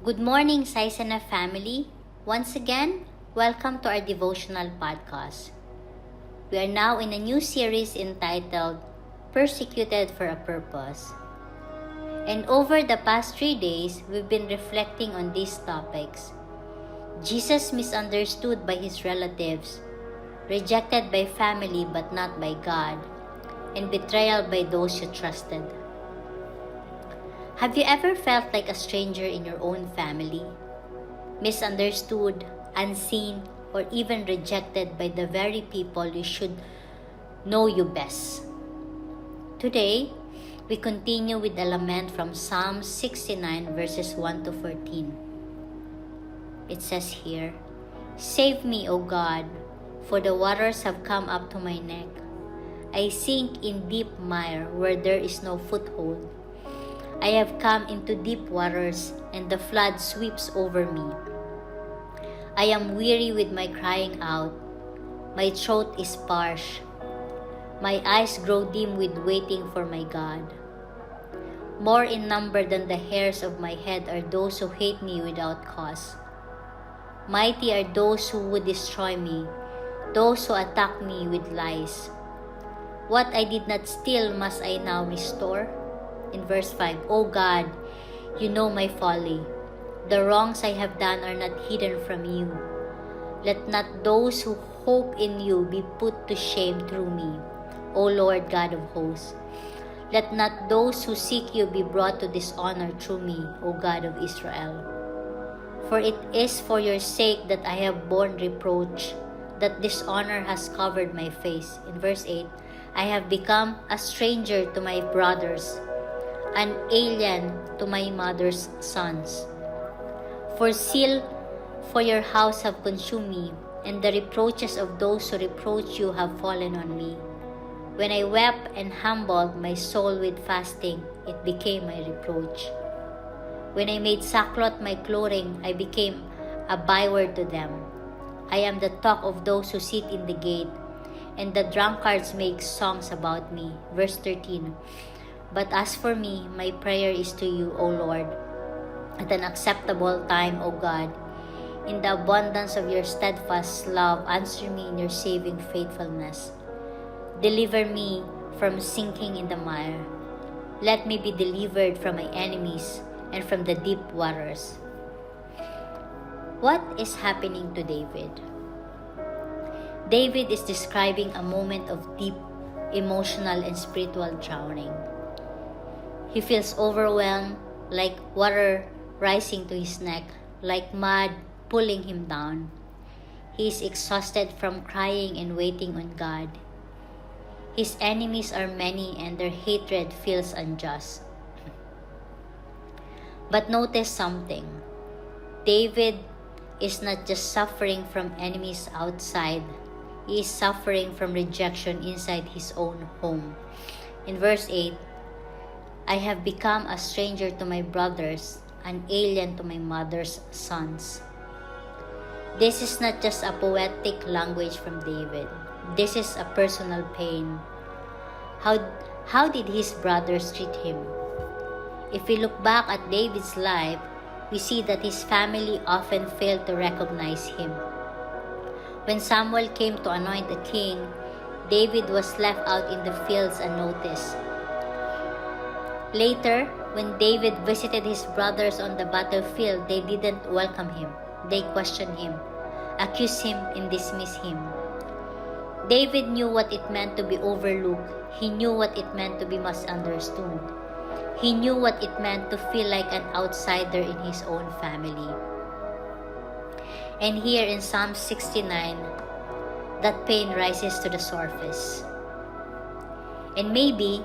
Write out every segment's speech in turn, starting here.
Good morning, Saisana family. Once again, welcome to our devotional podcast. We are now in a new series entitled Persecuted for a Purpose. And over the past 3 days, we've been reflecting on these topics. Jesus misunderstood by his relatives, rejected by family but not by God, and betrayal by those you trusted. Have you ever felt like a stranger in your own family? Misunderstood, unseen, or even rejected by the very people you should know you best? Today, we continue with a lament from Psalm 69 verses 1 to 14. It says here, "Save me, O God, for the waters have come up to my neck. I sink in deep mire where there is no foothold. I have come into deep waters, and the flood sweeps over me. I am weary with my crying out. My throat is parched. My eyes grow dim with waiting for my God. More in number than the hairs of my head are those who hate me without cause. Mighty are those who would destroy me, those who attack me with lies. What I did not steal must I now restore?" In verse 5, "O God, you know my folly. The wrongs I have done are not hidden from you. Let not those who hope in you be put to shame through me, O Lord God of hosts. Let not those who seek you be brought to dishonor through me, O God of Israel. For it is for your sake that I have borne reproach, that dishonor has covered my face." In verse 8, "I have become a stranger to my brothers, an alien to my mother's sons. For zeal for your house have consumed me, and the reproaches of those who reproach you have fallen on me. When I wept and humbled my soul with fasting, it became my reproach. When I made sackcloth my clothing, I became a byword to them. I am the talk of those who sit in the gate, and the drunkards make songs about me." Verse 13, "But as for me, my prayer is to you, O Lord, at an acceptable time, O God. In the abundance of your steadfast love, answer me in your saving faithfulness. Deliver me from sinking in the mire. Let me be delivered from my enemies and from the deep waters." What is happening to David? David is describing a moment of deep emotional and spiritual drowning. He feels overwhelmed, like water rising to his neck, like mud pulling him down. He is exhausted from crying and waiting on God. His enemies are many and their hatred feels unjust. But notice something. David is not just suffering from enemies outside. He is suffering from rejection inside his own home. In verse 8, "I have become a stranger to my brothers, an alien to my mother's sons." This is not just a poetic language from David. This is a personal pain. How did his brothers treat him? If we look back at David's life, we see that his family often failed to recognize him. When Samuel came to anoint a king, David was left out in the fields unnoticed. Later, when David visited his brothers on the battlefield, they didn't welcome him. They questioned him, accused him, and dismissed him. David knew what it meant to be overlooked. He knew what it meant to be misunderstood. He knew what it meant to feel like an outsider in his own family. And here in Psalm 69, that pain rises to the surface. And maybe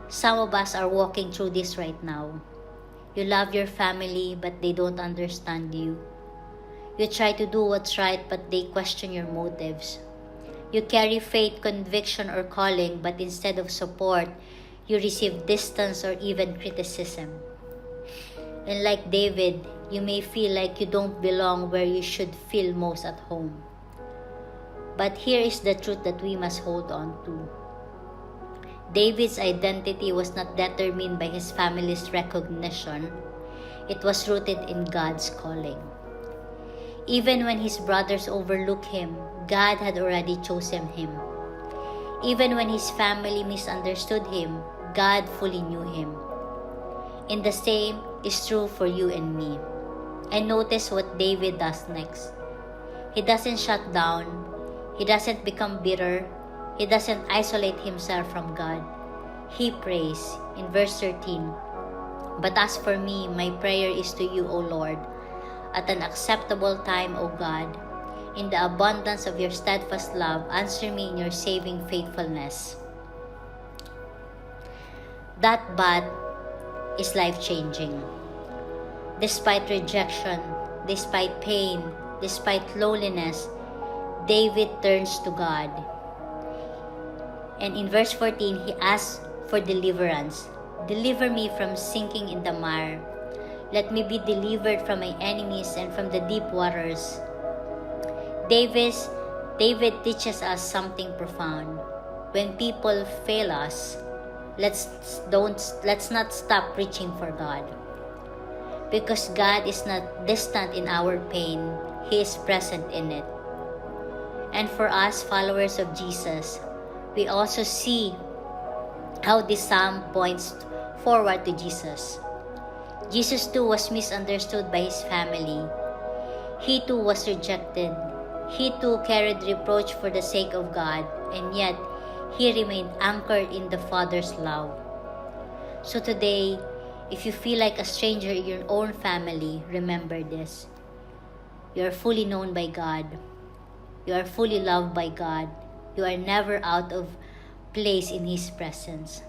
some of us are walking through this right now. You love your family, but they don't understand you. You try to do what's right, but they question your motives. You carry faith, conviction, or calling, but instead of support, you receive distance or even criticism. And like David, you may feel like you don't belong where you should feel most at home. But here is the truth that we must hold on to. David's identity was not determined by his family's recognition. It was rooted in God's calling. Even when his brothers overlooked him, God had already chosen him. Even when his family misunderstood him, God fully knew him. And the same is true for you and me. And notice what David does next. He doesn't shut down. He doesn't become bitter. He doesn't isolate himself from God. He prays in verse 13, "But as for me, my prayer is to you, O Lord, at an acceptable time, O God. In the abundance of your steadfast love, answer me in your saving faithfulness." That but is life-changing. Despite rejection, despite pain, despite loneliness, David turns to God. And in verse 14, he asks for deliverance. "Deliver me from sinking in the mire. Let me be delivered from my enemies and from the deep waters." David teaches us something profound. When people fail us, let's not stop reaching for God. Because God is not distant in our pain, He is present in it. And for us, followers of Jesus, we also see how this psalm points forward to Jesus. Jesus too was misunderstood by his family. He too was rejected. He too carried reproach for the sake of God, and yet he remained anchored in the Father's love. So today, if you feel like a stranger in your own family, remember this. You are fully known by God. You are fully loved by God. You are never out of place in His presence.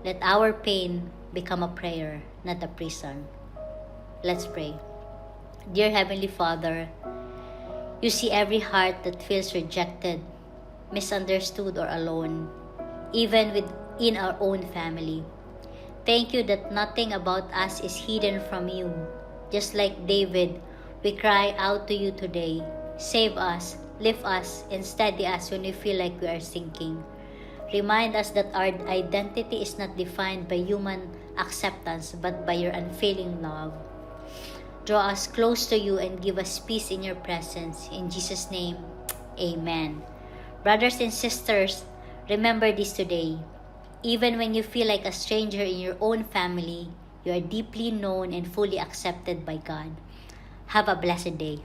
Let our pain become a prayer, not a prison. Let's pray. Dear Heavenly Father, you see every heart that feels rejected, misunderstood, or alone, even within our own family. Thank you that nothing about us is hidden from you. Just like David, we cry out to you today. Save us, lift us, and steady us when we feel like we are sinking. Remind us that our identity is not defined by human acceptance, but by your unfailing love. Draw us close to you and give us peace in your presence. In Jesus' name, amen. Brothers and sisters, remember this today. Even when you feel like a stranger in your own family, you are deeply known and fully accepted by God. Have a blessed day.